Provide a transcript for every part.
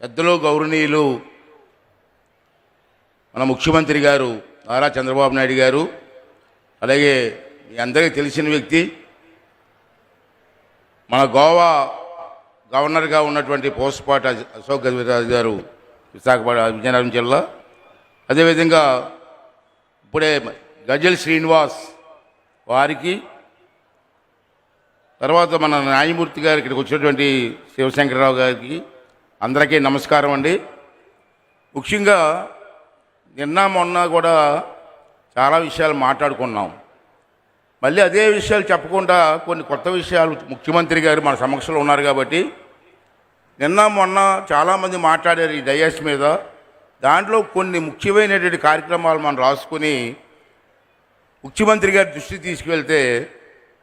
పెద్దలు గౌరవనీయులు మన ముఖ్యమంత్రి గారు నారా చంద్రబాబు నాయుడు గారు, అలాగే మీ అందరికీ తెలిసిన వ్యక్తి, మన గోవా గవర్నర్గా ఉన్నటువంటి పోస్పాటి అశోక్ గజపతిరాజు గారు, విజయనగరం జిల్లా. అదేవిధంగా ఇప్పుడే గజల్ శ్రీనివాస్ వారికి, తర్వాత మన న్యాయమూర్తి గారు ఇక్కడికి వచ్చినటువంటి శివశంకరరావు గారికి అందరికీ నమస్కారం అండి. ముఖ్యంగా నిన్న మొన్న కూడా చాలా విషయాలు మాట్లాడుకున్నాం. మళ్ళీ అదే విషయాలు చెప్పకుండా కొన్ని కొత్త విషయాలు ముఖ్యమంత్రి గారు మన సమక్షంలో ఉన్నారు కాబట్టి నిన్న మొన్న చాలామంది మాట్లాడారు ఈ డయాస్ మీద. దాంట్లో కొన్ని ముఖ్యమైనటువంటి కార్యక్రమాలు మనం రాసుకుని ముఖ్యమంత్రి గారి దృష్టికి తీసుకువెళ్తే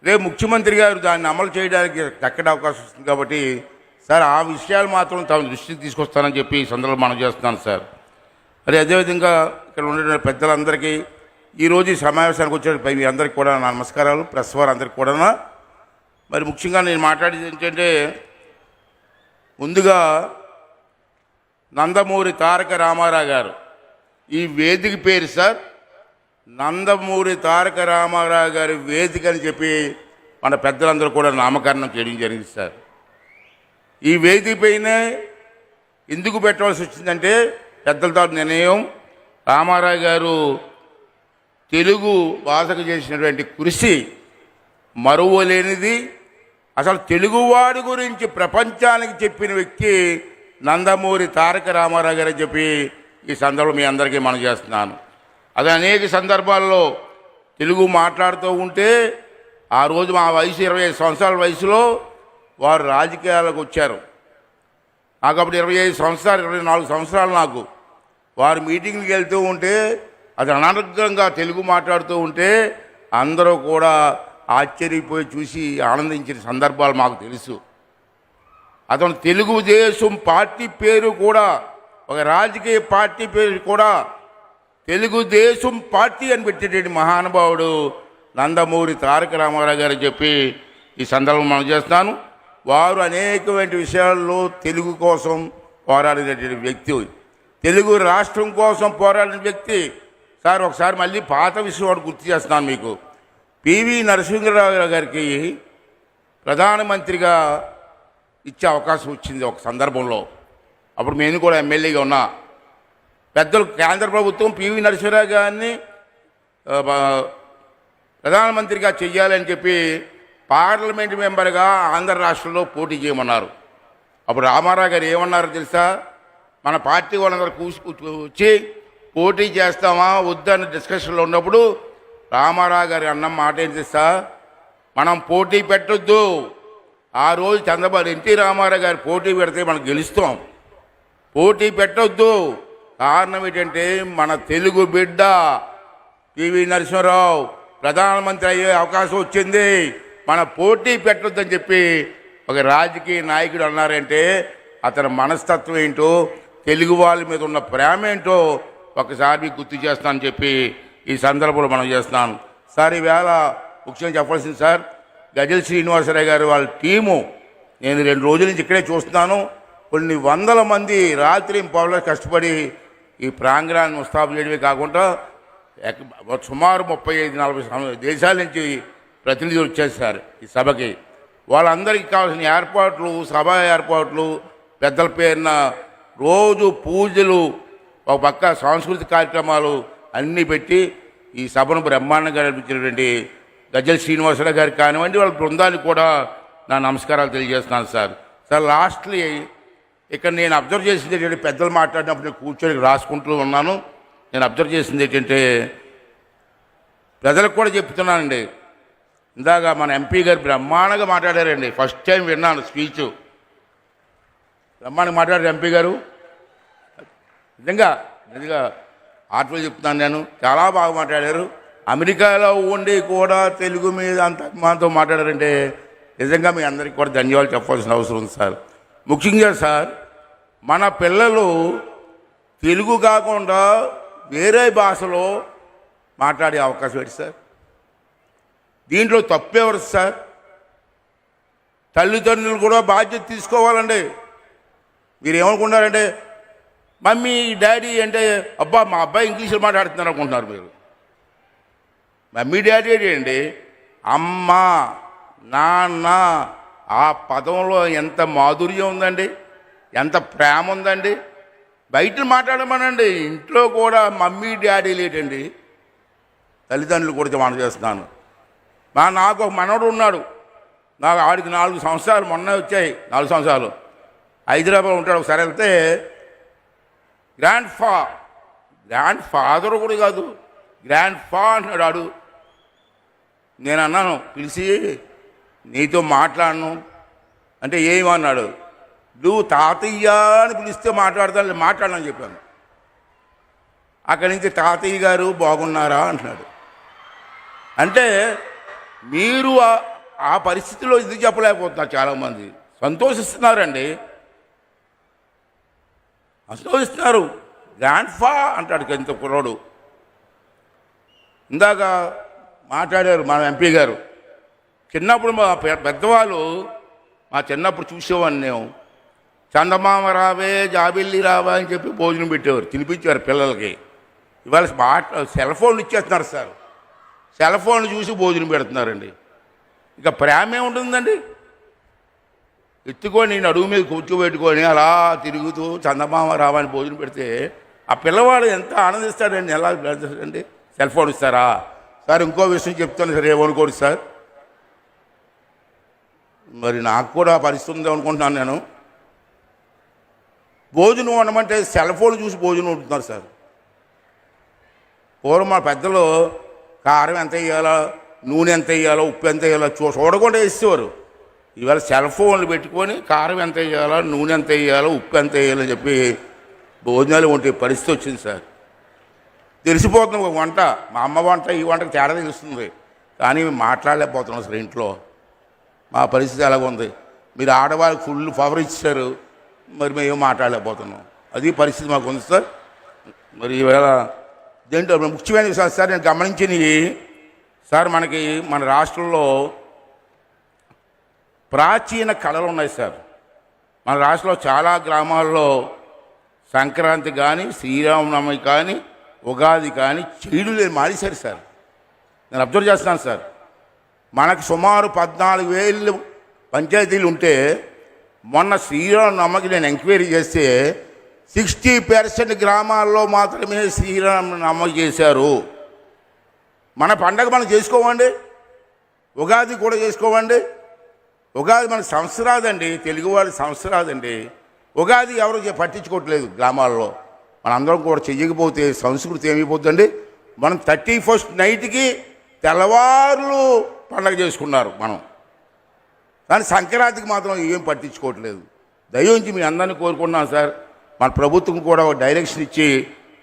రేపు ముఖ్యమంత్రి గారు దాన్ని అమలు చేయడానికి దక్కడే అవకాశం వస్తుంది. కాబట్టి సార్ ఆ విషయాలు మాత్రం తమ దృష్టికి తీసుకొస్తానని చెప్పి ఈ సందర్భంలో మనం చేస్తున్నాను సార్. మరి అదేవిధంగా ఇక్కడ ఉండే పెద్దలందరికీ, ఈరోజు ఈ సమావేశానికి వచ్చే మీ అందరికీ కూడా నా నమస్కారాలు. ప్రెస్ వారు అందరికీ కూడా. మరి ముఖ్యంగా నేను మాట్లాడేది ఏంటంటే, ముందుగా నందమూరి తారక రామారావు గారు, ఈ వేదిక పేరు సార్ నందమూరి తారక రామారావు గారి వేదిక అని చెప్పి మన పెద్దలందరూ కూడా నామకరణం చేయడం జరిగింది సార్. ఈ వేదిక పైన ఎందుకు పెట్టవలసి వచ్చిందంటే, పెద్దలతో నిర్ణయం, రామారావు గారు తెలుగు భాషకు చేసినటువంటి కృషి మరువలేనిది. అసలు తెలుగువాడి గురించి ప్రపంచానికి చెప్పిన వ్యక్తి నందమూరి తారక రామారావు గారు అని చెప్పి ఈ సందర్భంలో మీ అందరికీ మనం చేస్తున్నాను. అది అనేక సందర్భాల్లో తెలుగు మాట్లాడుతూ ఉంటే, ఆ రోజు మా వయసు 25 సంవత్సరాల వయసులో వారు రాజకీయాలకు వచ్చారు. నాకు అప్పుడు 25 సంవత్సరాలు 24 సంవత్సరాలు. నాకు వారు మీటింగ్కి వెళ్తూ ఉంటే, అది అనర్గంగా తెలుగు మాట్లాడుతూ ఉంటే అందరూ కూడా ఆశ్చర్యపోయి చూసి ఆనందించిన సందర్భాలు మాకు తెలుసు. అతను తెలుగుదేశం పార్టీ పేరు కూడా, ఒక రాజకీయ పార్టీ పేరు కూడా తెలుగుదేశం పార్టీ అని పెట్టేటువంటి మహానుభావుడు నందమూరి తారక రామారావు గారు చెప్పి ఈ సందర్భం మనం చేస్తాను. వారు అనేకమైన విషయాల్లో తెలుగు కోసం పోరాడినటువంటి వ్యక్తి, తెలుగు రాష్ట్రం కోసం పోరాడిన వ్యక్తి సార్. ఒకసారి మళ్ళీ పాత విషయం గుర్తు చేస్తున్నాను మీకు. పివి నరసింహరావు గారికి ప్రధానమంత్రిగా ఇచ్చే అవకాశం వచ్చింది ఒక సందర్భంలో. అప్పుడు నేను కూడా ఎమ్మెల్యేగా ఉన్నా. పెద్దలు కేంద్ర ప్రభుత్వం పివి నరసింహరావు గారిని ప్రధానమంత్రిగా చెయ్యాలని చెప్పి పార్లమెంట్ మెంబర్గా ఆంధ్ర రాష్ట్రంలో పోటీ చేయమన్నారు. అప్పుడు రామారావు గారు ఏమన్నారో తెలుసా? మన పార్టీ వాళ్ళందరూ వచ్చి పోటీ చేస్తామా వద్దని డిస్కషన్లో ఉన్నప్పుడు రామారావు గారు అన్న మాట ఏంటి తెలుసా? మనం పోటీ పెట్టొద్దు. ఆ రోజు చంద్రబాబు ఎన్టీ రామారావు గారు పోటీ పెడితే మనం గెలుస్తాం. పోటీ పెట్టొద్దు. కారణం ఏంటంటే, మన తెలుగు బిడ్డ పివి నరసింహారావు ప్రధానమంత్రి అయ్యే అవకాశం వచ్చింది, మన పోటీ పెట్టొద్దని చెప్పి ఒక రాజకీయ నాయకుడు అన్నారంటే అతని మనస్తత్వం ఏంటో, తెలుగు వాళ్ళ మీద ఉన్న ప్రేమ ఏంటో ఒకసారి గుర్తు చేస్తానని చెప్పి ఈ సందర్భంలో మనం చేస్తున్నాను సార్. ఈవేళ ముఖ్యంగా చెప్పాల్సింది సార్, గజల్ శ్రీనివాసరావు గారు వాళ్ళ టీము, నేను 2 రోజుల నుంచి ఇక్కడే చూస్తున్నాను. కొన్ని వందల మంది రాత్రి పౌరులు కష్టపడి ఈ ప్రాంగణాన్ని ముస్తాబు చేయడమే కాకుండా సుమారు 35-40 దేశాల నుంచి ప్రతినిధులు వచ్చేసారు ఈ సభకి. వాళ్ళందరికీ కావాల్సిన ఏర్పాట్లు, సభ ఏర్పాట్లు, పెద్దల పేరున రోజు పూజలు, ఒక పక్క సాంస్కృతిక కార్యక్రమాలు అన్నీ పెట్టి ఈ సభను బ్రహ్మాండంగా నడిపించినటువంటి గజల్ శ్రీనివాసరావు గారికి కానివ్వండి, వాళ్ళ బృందానికి కూడా నా నమస్కారాలు తెలియజేస్తున్నాను సార్. సార్ లాస్ట్లీ ఇక్కడ నేను అబ్జర్వ్ చేసింది ఏంటంటే, పెద్దలు మాట్లాడినప్పుడు నేను కూర్చొని రాసుకుంటూ ఉన్నాను. నేను అబ్జర్వ్ చేసింది ఏంటంటే, ప్రజలకు కూడా చెప్తున్నానండి, ఇందాక మన ఎంపీ గారు బ్రహ్మాండంగా మాట్లాడారండి. ఫస్ట్ టైం విన్నాను స్పీచ్. బ్రహ్మాండంగా మాట్లాడారు ఎంపీ గారు. నిజంగా ఆర్టిఫిల్ చెప్తున్నాను నేను, చాలా బాగా మాట్లాడారు. అమెరికాలో ఉండి కూడా తెలుగు మీద అంత అభిమానంతో మాట్లాడారంటే నిజంగా మీ అందరికీ కూడా ధన్యవాదాలు చెప్పాల్సిన అవసరం ఉంది సార్. ముఖ్యంగా సార్, మన పిల్లలు తెలుగు కాకుండా వేరే భాషలో మాట్లాడే అవకాశం ఏంటి సార్? దీంట్లో తప్పేవారు సార్? తల్లిదండ్రులు కూడా బాధ్యత తీసుకోవాలండి. మీరు ఏమనుకుంటారంటే మమ్మీ డాడీ అంటే అబ్బా మా అబ్బాయి ఇంగ్లీష్లో మాట్లాడుతున్నారు అనుకుంటున్నారు మీరు. మమ్మీ డాడీ ఏంటి? అమ్మ నాన్న, ఆ పదంలో ఎంత మాధుర్యం ఉందండి, ఎంత ప్రేమ ఉందండి. బయట మాట్లాడమనండి, ఇంట్లో కూడా మమ్మీ డాడీ లేటండి. తల్లిదండ్రులు కూడా మనం చేస్తున్నాను. నాకు ఒక మనవడు ఉన్నాడు, నాకు ఆడికి 4 సంవత్సరాలు మొన్న వచ్చాయి. 4 సంవత్సరాలు హైదరాబాద్ ఉంటాడు. ఒకసారి వెళ్తే గ్రాండ్ ఫాదర్ కూడా కాదు, గ్రాండ్ ఫా అంటున్నాడు ఆడు. నేను అన్నాను పిలిచి, నీతో మాట్లాడను అంటే ఏమన్నాడు, నువ్వు తాతయ్య అని పిలిస్తే మాట్లాడని చెప్పాను. అక్కడి నుంచి తాతయ్య గారు బాగున్నారా అంటున్నాడు. అంటే మీరు ఆ పరిస్థితిలో ఇది చెప్పలేకపోతున్నారు. చాలామంది సంతోషిస్తున్నారండి, సంతోషిస్తున్నారు. గ్రాండ్ ఫా అంటాడు ఎంత కుర్రోడు. ఇందాక మాట్లాడారు మన ఎంపీ గారు. చిన్నప్పుడు మా పెద్దవాళ్ళు, మా చిన్నప్పుడు చూసేవాడిని నేను, చందమామ రావే జాబిల్లి రావా అని చెప్పి భోజనం పెట్టేవారు, తినిపించారు పిల్లలకి. ఇవాళ సెల్ ఫోన్లు ఇచ్చేస్తున్నారు సార్, సెల్ ఫోన్లు చూసి భోజనం పెడుతున్నారండి. ఇక ప్రేమ ఏముంటుందండి? ఎత్తుకొని నడుము మీద కూర్చోబెట్టుకొని అలా తిరుగుతూ చందమామ రావని భోజనం పెడితే ఆ పిల్లవాడు ఎంత ఆనందిస్తాడండి. ఎలా అండి? సెల్ ఫోన్ ఇస్తారా సార్? ఇంకో విషయం చెప్తాను సార్, ఏమనుకోడు సార్. మరి నాకు కూడా పరిస్థితి ఉంది అనుకుంటున్నాను నేను. భోజనం వండమంటే సెల్ ఫోన్ చూసి భోజనం వండుతున్నారు సార్. పూర్వం మా పెద్దలు కారం ఎంత వేయాలో, నూనె ఎంత వేయాలో, ఉప్పు ఎంత వేయాలో చూడకుండా వేసేవారు. ఇవాళ సెల్ ఫోన్లు పెట్టుకొని కారం ఎంత వేయాలో, నూనె ఎంత వేయాలో, ఉప్పు ఎంత వేయాలని చెప్పి భోజనాలు వంటే పరిస్థితి వచ్చింది సార్. తెలిసిపోతుంది ఒక వంట, మా అమ్మ వంట ఈ వంటకు తేడా తెలుస్తుంది, కానీ మాట్లాడలేకపోతున్నాం సార్ ఇంట్లో. మా పరిస్థితి ఎలాగ ఉంది. మీరు ఆడవాళ్ళకి ఫుల్ పవర్ ఇచ్చారు, మరి మేము మాట్లాడలేకపోతున్నాం. అది పరిస్థితి మాకు ఉంది సార్. మరి ఈవేళ దేంట్లో ముఖ్యమైన విషయాలు సార్ నేను గమనించినవి సార్, మన రాష్ట్రంలో ప్రాచీన కళలు ఉన్నాయి సార్. మన రాష్ట్రంలో చాలా గ్రామాల్లో సంక్రాంతి కానీ, శ్రీరామనవమి కానీ, ఉగాది కానీ చేయడం లేదు, మానేశారు సార్. నేను అబ్జర్వ్ చేస్తున్నాను సార్. మనకు సుమారు 14,000 పంచాయతీలు ఉంటే మొన్న శ్రీరామనవమికి నేను ఎంక్వైరీ చేస్తే 60% గ్రామాల్లో మాత్రమే శ్రీరామనవమి చేశారు. మన పండగ మనం చేసుకోవండి, ఉగాది కూడా చేసుకోవండి. ఉగాది మన సంవత్సరాదండి, తెలుగువాడి సంవత్సరాదండి. ఉగాది ఎవరు పట్టించుకోవట్లేదు గ్రామాల్లో. మనందరం కూడా చెయ్యకపోతే సంస్కృతి ఏమైపోతుందండి. మనం 31st నైట్కి తెల్లవారులు పండగ చేసుకున్నారు మనం, కానీ సంక్రాంతికి మాత్రం ఏం పట్టించుకోవట్లేదు. దయించి మీ అందరినీ కోరుకున్నాను సార్, మన ప్రభుత్వం కూడా ఒక డైరెక్షన్ ఇచ్చి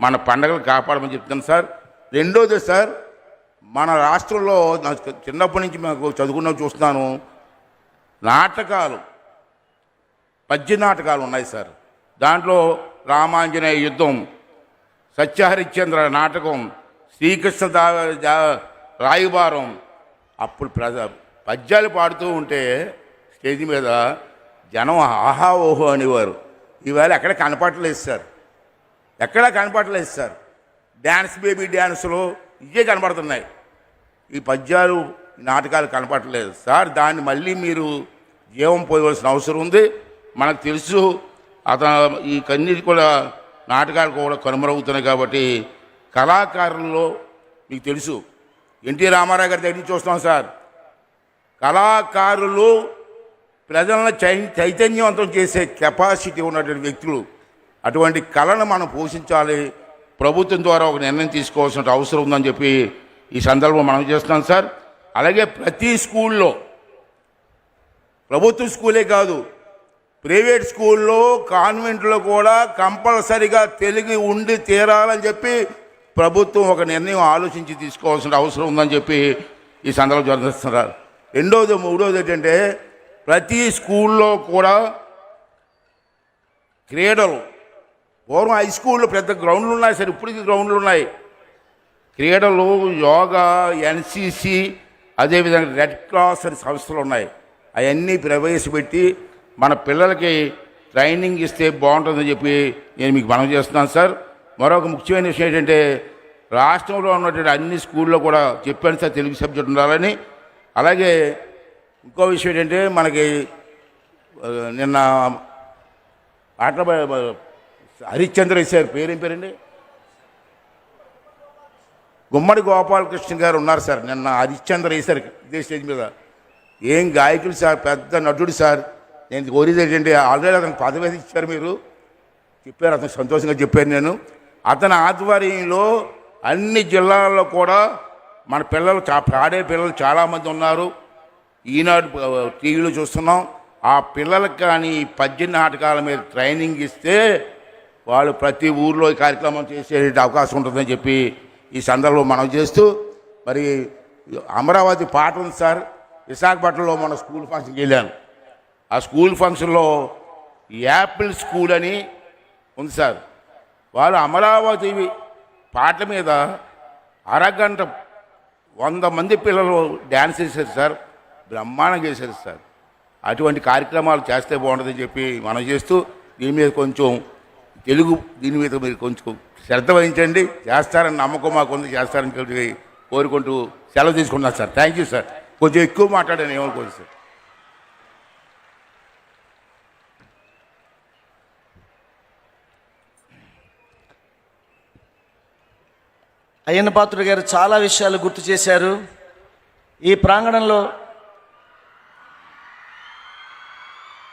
మన పండగలు కాపాడమని చెప్తాను సార్. రెండోది సార్, మన రాష్ట్రంలో చిన్నప్పటి నుంచి మాకు చదువుకున్న చూస్తున్నాను, నాటకాలు, పద్య నాటకాలు ఉన్నాయి సార్. దాంట్లో రామాంజనేయ యుద్ధం, సత్యహరిశ్చంద్ర నాటకం, శ్రీకృష్ణ రాయబారం. అప్పుడు పద్యాలు పాడుతూ ఉంటే స్టేజ్ మీద జనం ఆహా ఓహో అనేవారు. ఈవేళ ఎక్కడ కనపడలేదు సార్, ఎక్కడా కనపడలేదు సార్. డ్యాన్స్ బేబీ డ్యాన్సులు ఇవే కనపడుతున్నాయి, ఈ పద్యాలు నాటకాలు కనపడలేదు సార్. దాన్ని మళ్ళీ మీరు జీవం పోయవలసిన అవసరం ఉంది. మనకు తెలుసు ఈ కన్నీటి కూడా నాటకాలు కూడా కనుమరుగవుతున్నాయి. కాబట్టి కళాకారుల్లో మీకు తెలుసు, ఎన్టీ రామారావు గారి దగ్గర చూస్తున్నాం సార్. కళాకారులు ప్రజలను చైతన్యవంతం చేసే కెపాసిటీ ఉన్నటువంటి వ్యక్తులు. అటువంటి కళను మనం పోషించాలి. ప్రభుత్వం ద్వారా ఒక నిర్ణయం తీసుకోవాల్సిన అవసరం ఉందని చెప్పి ఈ సందర్భంలో మనం చేస్తున్నాం సార్. అలాగే ప్రతి స్కూల్లో, ప్రభుత్వ స్కూలే కాదు, ప్రైవేట్ స్కూల్లో, కాన్వెంట్లో కూడా కంపల్సరిగా తెలుగు ఉండి తీరాలని చెప్పి ప్రభుత్వం ఒక నిర్ణయం ఆలోచించి తీసుకోవాల్సిన అవసరం ఉందని చెప్పి ఈ సందర్భంలో జరుగుతున్నారు. రెండోది మూడోది ఏంటంటే, ప్రతి స్కూల్లో కూడా క్రీడలు, పూర్వం హై స్కూల్లో పెద్ద గ్రౌండ్లు ఉన్నాయి సార్, ఇప్పటికీ గ్రౌండ్లు ఉన్నాయి. క్రీడలు, యోగా, ఎన్సిసి, అదేవిధంగా రెడ్ క్రాస్ అనే సంస్థలు ఉన్నాయి. అవన్నీ ప్రవేశపెట్టి మన పిల్లలకి ట్రైనింగ్ ఇస్తే బాగుంటుందని చెప్పి నేను మీకు మనవి చేస్తున్నాను సార్. మరొక ముఖ్యమైన విషయం ఏంటంటే రాష్ట్రంలో ఉన్నటువంటి అన్ని స్కూల్లో కూడా చెప్పాను సార్ తెలుగు సబ్జెక్ట్ ఉండాలని. అలాగే ఇంకో విషయం ఏంటంటే మనకి నిన్న హరిశ్చంద్ర సార్ పేరేం పేరండి, గుమ్మడి గోపాలకృష్ణ గారు ఉన్నారు సార్. నిన్న హరిశ్చంద్ర సార్ ఇదే స్టేజ్ మీద ఏం గాయకులు సార్, పెద్ద నటుడు సార్. నేను కోరేది ఏంటంటే ఆల్రెడీ అతనికి పదవి ఇచ్చారు, మీరు చెప్పారు, అతను సంతోషంగా చెప్పాను నేను. అతని ఆధ్వర్యంలో అన్ని జిల్లాల్లో కూడా మన పిల్లలు పాడే పిల్లలు చాలామంది ఉన్నారు. ఈనాడు టీవీలో చూస్తున్నాం. ఆ పిల్లలకు కానీ పద్య నాటకాల మీద ట్రైనింగ్ ఇస్తే వాళ్ళు ప్రతి ఊర్లో ఈ కార్యక్రమం చేసే అవకాశం ఉంటుందని చెప్పి ఈ సందర్భంలో మనం చేస్తూ, మరి అమరావతి పాట ఉంది సార్. విశాఖపట్నంలో మన స్కూల్ ఫంక్షన్కి వెళ్ళాను. ఆ స్కూల్ ఫంక్షన్లో యాపిల్ స్కూల్ అని ఉంది సార్. వాళ్ళు అమరావతి పాటల మీద అరగంట 100 మంది పిల్లలు డ్యాన్స్ చేశారు సార్. బ్రహ్మాండంగా చేశారు సార్. అటువంటి కార్యక్రమాలు చేస్తే బాగుంటుందని చెప్పి మనం చేస్తూ, దీని మీద కొంచెం దీని మీద మీరు కొంచెం శ్రద్ధ వహించండి. చేస్తారని నమ్మకం మాకు ఉంది, చేస్తారని కోరుకుంటూ సెలవు తీసుకున్నాను సార్. Thank you sir. కొంచెం ఎక్కువ మాట్లాడాను, ఏమనుకోండి సార్. అయ్యన్న పాత్రుడు గారు చాలా విషయాలు గుర్తు చేశారు. ఈ ప్రాంగణంలో